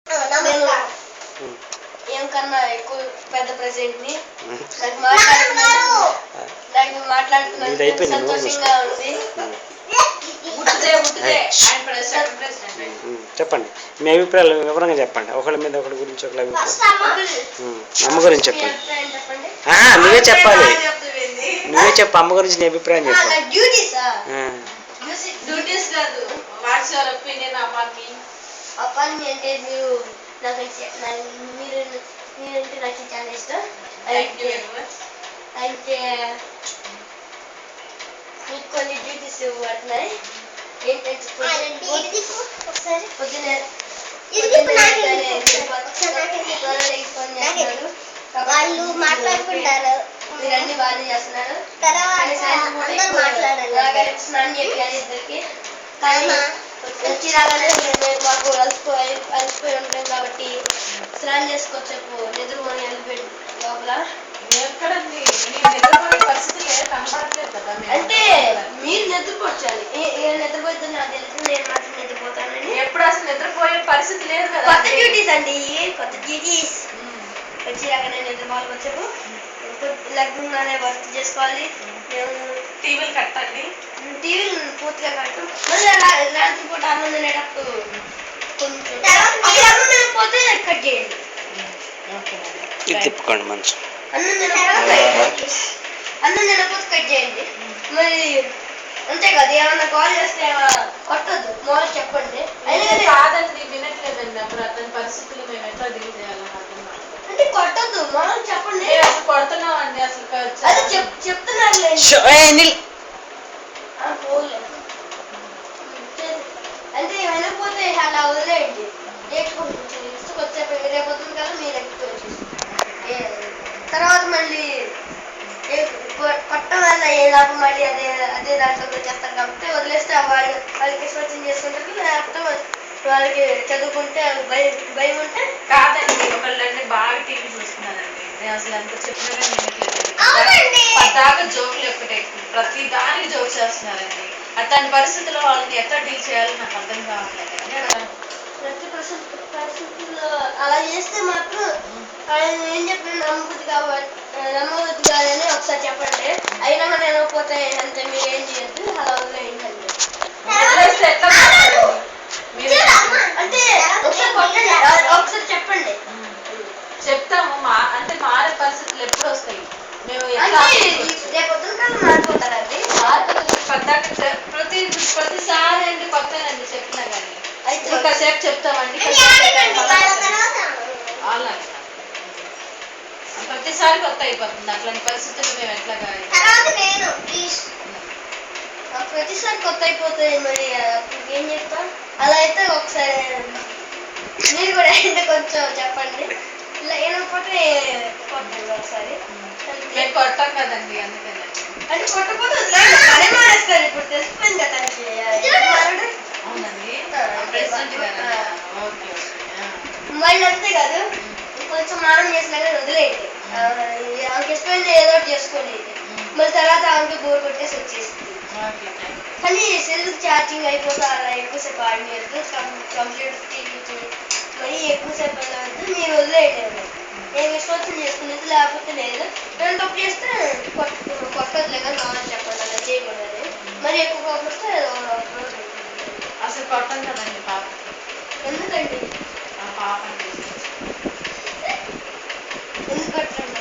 నేను ఏం కన్నా ఎక్కువ పెద్ద ప్రెసిడెంట్ని నాకు మాట్లాడుతున్నాను సంతోషంగా ఉంది. చెప్పండి మీ అభిప్రాయాలు వివరంగా చెప్పండి. ఒకళ్ళ మీద ఒకరి గురించి ఒకళ్ళ అభిప్రాయం. అమ్మ గురించి చెప్పండి. నువ్వే చెప్పాలి, నువ్వే చెప్పు. అమ్మ గురించి నీ అభిప్రాయం చెప్పు. అప్పాన్ని అంటే మీరంటే నాకు చాలా ఇష్టం. అయితే మీకు కొన్ని డ్యూటీస్ ఇవ్వబడుతున్నాయి. ఏంటంటే పొద్దున్నే వాళ్ళు మాట్లాడుకుంటారు, మీరు అన్ని బాగా చేస్తున్నారు. స్నానం చెప్పాలి ఇద్దరికి. వచ్చి రాగానే మాకు అలసిపోయి ఉంటాం కాబట్టి స్నానం చేసుకోవచ్చేపు నిద్రపోని వెళ్ళిపోయి లోపల. అంటే మీరు నిద్రపోవచ్చాలి. నిద్రపోతే నాకు తెలుసు, నేను మాత్రం నిద్రపోతానండి. ఎప్పుడు అసలు నిద్రపోయే పరిస్థితి లేదు కదా. కొత్త డ్యూటీస్ అండి, కొత్త డ్యూటీస్. వచ్చి రాగానే నిద్రపోవాలి, వచ్చేపు లగ్నంగానే వర్క్ చేసుకోవాలి. టీవీలు కట్టండి. టీవీలు పూర్తిగా కట్టం. మళ్ళీ రాత్రి పూట అన్నం తినేటప్పుడు కొంచెం పోతే కట్ చేయండి. తిప్పుకోండి మంచి. అన్నం తినకపోతే కట్ చేయండి. మరి అంతే కదా, ఏమన్నా కాల్ చేస్తే కొట్టద్దు, మోడల్ చెప్పండి. కాదండి, వినట్లేదండి. అప్పుడు అతని పరిస్థితులు మేము ఎట్లా డీల్ చేయాలని అంటే కొట్టద్దు, మోడల్ చెప్పండి. అసలు కొడుతున్నాం అండి, అసలు అది చెప్తున్నారు. అంటే వెళ్ళకపోతే అలా వదిలేయండి. వచ్చేపు రేపొద్దున కదా మీరు ఎక్కువ వచ్చేసి తర్వాత మళ్ళీ కొట్టం వల్ల ఏ లాభం, మళ్ళీ అదే దాంట్లో వచ్చేస్తారు కాబట్టి వదిలేస్తే వాళ్ళకి స్వచ్ఛం చేసుకుంటారు. లేకపోతే వాళ్ళకి చదువుకుంటే భయం ఉంటే. కాదండి, ఒకళ్ళంటే బాగా టీవీ చూస్తున్నారండి. నేను అసలు ఎంత చెప్పినా వినట్లేదండి. పద్దాకా జోకులు ఒకటే, ప్రతి దానికి జోక్ చేస్తున్నారండి. అతని పరిస్థితుల్లో వాళ్ళని ఎట్లా డీల్ చేయాలో నాకు అర్థం కావట్లేదు. ప్రతి పరిస్థితుల్లో అలా చేస్తే మాత్రం ఆయన ఏం చెప్పిన నమ్మబుద్ధి కాదని ఒకసారి చెప్పండి. అయినా మనం వినకపోతే అంతే, మీరు ఏం చేయొద్దు, అలా వదిలేయండి. అంటే ఒకసారి చెప్పండి. చెప్తాము, అంటే మారే పరిస్థితులు ఎప్పుడు వస్తాయి? మేము రేపొద్దున కాలం మారిపోతారండి. ప్రతిసారి అండి కొత్తనండి చెప్పినా కానీ. అయితే ఒకసేపు చెప్తామండి, ప్రతిసారి కొత్త అయిపోతుంది. అట్లాంటి పరిస్థితులు మేము ఎట్లా ప్రతిసారి కొత్త అయిపోతాయి. మరి ఏం చెప్తాం? అలా అయితే ఒకసారి మీరు కూడా అయితే కొంచెం చెప్పండి. ఇలా ఏమకపోతే కొట్టండి ఒకసారి. మేము కొట్టాం కదండి, అందుకని. అంటే కొట్టకపోతే పని మానేస్తారు. ఇప్పుడు తెలిసిపోయింది కదా. అవునండి, మళ్ళీ అంతే కాదు, కొంచెం మానం చేసినా కానీ వదిలేయండి. ఆమెకి ఇష్టమైంది ఏదో ఒకటి చేసుకోండి. మళ్ళీ తర్వాత ఆమెకి బోర్ కొట్టేసి వచ్చేస్తుంది. కానీ సెల్ ఛార్జింగ్ అయిపోతే అలా ఎక్కువసేపు ఆడినద్దు. కంప్యూటర్ టీవీ మరి ఎక్కువసేపు వెళ్ళవద్దు, మీరు వదిలేయండి. నేను విశ్వాసం చేసుకునేది, లేకపోతే లేదు. నేను తప్పు చేస్తే కొట్టదులే కానీ నాలెడ్జ్ చెప్పండి, అలా చేయకూడదు. మరి ఎక్కువ కాకపోతే అసలు కొట్టం కదండి పాప. ఎందుకండి? పాప ఎందుకు కొట్టండి?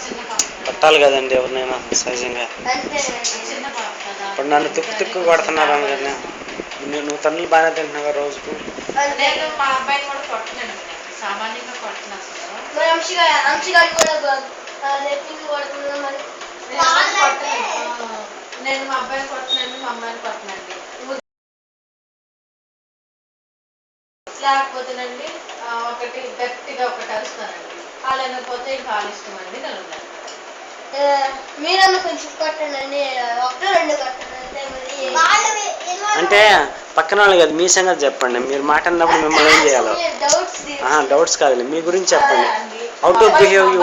చిన్న పాప కొట్టాలి కదండి ఎవరినైనా సహజంగా. చిన్న పాప కదా. ఇప్పుడు నన్ను తిక్కు కొడుతున్నారు అందుకని. నువ్వు తన్నులు బాగానే తింటున్నావా రోజుకు? నేను మా అబ్బాయిని కూడా కొట్టలేను, సామాన్యంగా కొడుతున్నా. మరి అంశగారు కూడా కొడుతున్నా. మరి నేను మా అబ్బాయిని కొడుతున్నాను, మా అమ్మాయిని కొడుతున్నాండి. లేకపోతేనండి ఒకటి గట్టిగా ఒకటి అరుస్తానండి. వాళ్ళు అనకపోతే ఇంకా వాళ్ళు ఇష్టం అండి, నేను మీరన్నా కొంచెం కొట్టండి. ఒకటో రెండు కొట్టండి. అంటే పక్కన వాళ్ళు కదా, మీ సంగతి చెప్పండి. మీరు మాట అన్నప్పుడు మిమ్మల్ని ఏం చేయాలో డౌట్స్ కాదు, మీ గురించి చెప్పండి. How to behave you.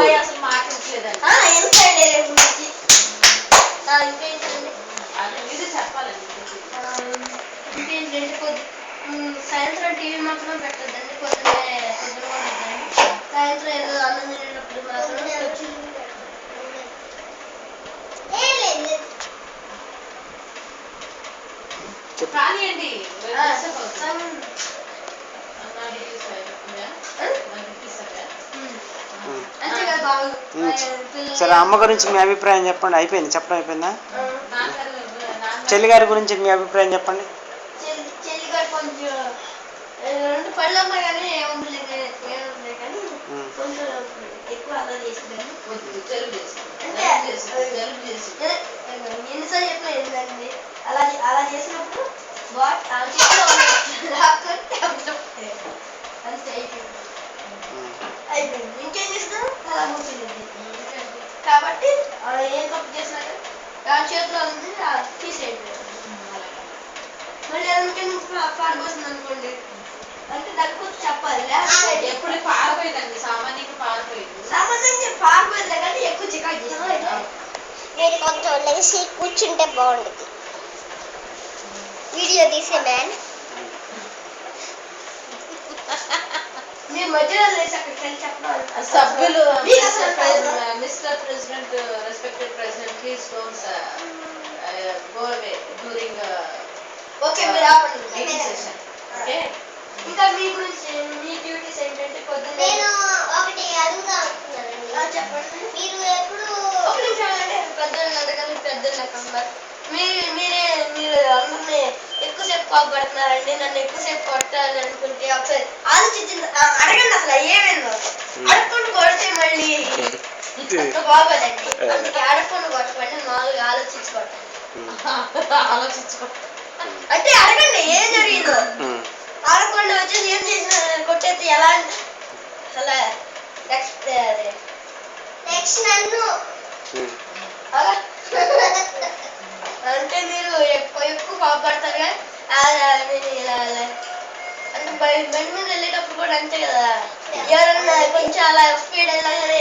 ఇంకేంటంటే సాయంత్రం టీవీ మాత్రం పెట్టద్దండి. పొద్దున్నే డిస్టర్బ్ అవుతుంది. నా డీటెయిల్స్ అయిపోతుందా? నా డీటెయిల్స్ అయ్యా? అంతే కదా బాబు. సరే అమ్మ గురించి మీ అభిప్రాయం చెప్పండి. అయిపోయింది చెప్పడం అయిపోయిందా? నాన్నగారు చెల్లి గారి గురించి మీ అభిప్రాయం చెప్పండి. చెల్లి గారు కొంచెం రెండు పళ్ళు అమ్మాయి కానీ ఏముంది కానీ కొంచెం ఎక్కువ అలా చేసిందని జలుబు చేస్తుంది. అంటే జలుబు చేస్తుంది. ఎన్నిసార్లు చెప్పినా ఏంటండి అలా అలా చేసినప్పుడు చేతిలో లాక్కొని అంతే అయిపోయింది. ఇంకేం చేసినా అలా కూర్చుంది. కాబట్టి ఏం తప్పు చేసినా దాని చేతిలో ఉంది తీసేయండి. మళ్ళీ అందుకే పారిపోతుంది అనుకోండి అంటే దాని గురించి చెప్పాలి. ఎప్పుడు పారిపోయిందండి, సామాన్యంగా పారిపోయింది. సామాన్యంగా పారిపోయింది కానీ ఎక్కువ చికాకు చేస్తుంది. నేను కొంచెం లేచి కూర్చుంటే బాగుంటుంది. వీడియో తీసే మ్యాన్ మీరు మధ్యలో లేచి అక్కడికి వెళ్ళి చెప్పాలి. సభ్యులు mister president, respected president, please don't go away during okay మీరు ఆపండి. Meeting session. ఓకే, ఇంకా మీ గురించి మీ డ్యూటీస్ ఏంటంటే పొద్దున్న నేను ఒకటి అడుగుతా అనుకున్నానండి. చెప్పండి. మీరు ఎప్పుడు ఒక నిమిషం అంటే పెద్దలు అడగాలి. పెద్దలు మీరు అందరినీ ఎక్కువసేపు కోపడుతున్నారండి, నన్ను ఎక్కువసేపు కొట్టాలి అనుకుంటే ఒకసారి ఆలోచించింది అడగండి. అసలు ఏమైందో అడగకుండా కొడితే మళ్ళీ అంత బాగోదండి. అందుకే అడగకుండా కొట్టకండి, మామూలుగా ఆలోచించుకోండి. ఆలోచించుకో. అంటే అడగండి ఏం జరిగిందో. అడగకుండా వచ్చేసి ఏం చేసిన కొట్టేది ఎలా అలా నెక్స్ట్ నన్ను అలా అంటే మీరు ఎక్కువ కోపడతారు కానీ అంటే బండి మీద వెళ్ళేటప్పుడు కూడా అంతే కదా. ఎవరన్నా కొంచెం అలా స్పీడ్ వెళ్ళినా కానీ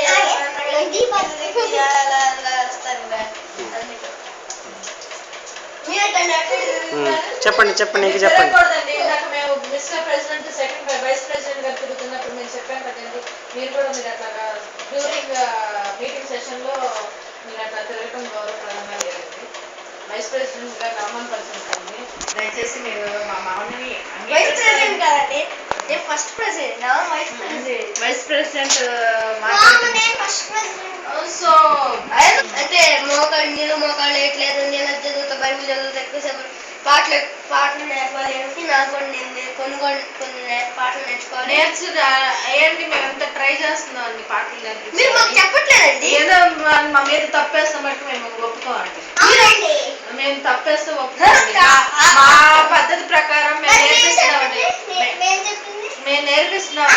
అలా వస్తారు కదా. చెప్పండి చెప్పండి ఇంకా చెప్పండి. తిరగకూడదండి. ఇందాక మేము mister president, second vice president గారు తిరుగుతున్నప్పుడు మేము చెప్పాం కదండి, మీరు కూడా మీరు అట్లాగా డ్యూరింగ్ మీటింగ్ సెషన్ లో మీరు అట్లా తిరగటం గౌరవప్రదంగా లేదండి. వైస్ ప్రెసిడెంట్ గారు అవమానపరుచుకుంటాండి. దయచేసి మీరు మా మామని వైస్ ప్రెసిడెంట్ కాదండి, నేను first president. Vice president vice president నేను ఫస్ట్ ప్రెసిడెంట్. సో అంటే మోకాళ్ళు వేయట్లేదు, నేను చదువుతా బైబిల్ చదువుతా, ఎక్కువసేపు పాటలు నేర్పాలి అంటే నాకు కూడా నేను కొన్ని పాటలు నేర్చుకోవాలి. ఏంటి మేము ఎంత ట్రై చేస్తున్నాం అండి పాటలు నేర్పించి. మీరు మాకు చెప్పట్లేదండి. ఏదో మా మీద తప్పేస్తాం బట్టి మేము ఒప్పుకోమండి. అవునండి. మేము తప్పేస్తే ఒప్పుకోండి. మా పద్ధతి ప్రకారం మేము నేర్పిస్తున్నామండి. మేము చెప్పింది మేము నేర్పిస్తున్నాం.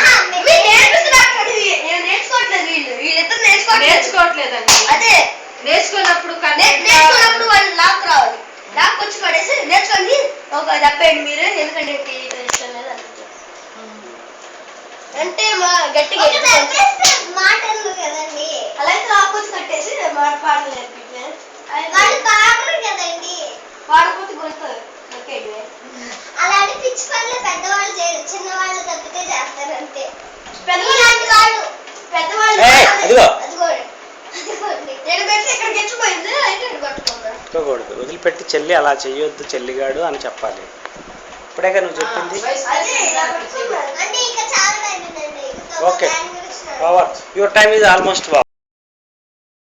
నేను నేర్చుకోవట్లేదు, వీళ్ళిద్దరు నేర్చుకోవట్లేదండి. అదే నేర్చుకున్నప్పుడు నేర్చుకున్నప్పుడు వాళ్ళు లాక్ రావాలి. లాక్ వచ్చి పడేసి నేర్చుకోండి ఒక చెప్పండి మీరు, ఎందుకంటే ఇష్టం లేదు అంటే మా గట్టిగా మాటలు కదండి. అలా అయితే లాక్ వచ్చి కట్టేసి పాటలు నేర్పించే వాళ్ళు పాడరు కదండి. పాడకపోతే కొడుతుంది. ఓకే అలాంటి పిచ్చి పనులు పెద్దవాళ్ళు చేయరు, చిన్నవాళ్ళు తప్పితే చేస్తారు అంతే. పెద్దవాళ్ళు అదిగో అదిగోండి. నేను పెట్టి ఇక్కడ గెచ్చిపోయింది అయితే కొట్టుకున్నా. ఒప్పుకోకూడదు. వదిలిపెట్టి చెల్లి అలా చెయ్యొద్దు చెల్లిగాడు అని చెప్పాలి. ఇప్పుడేగా నువ్వు చెప్పింది. అంటే ఇంకా చాలా టైం ఉందండి. Okay, over. Your time is almost over.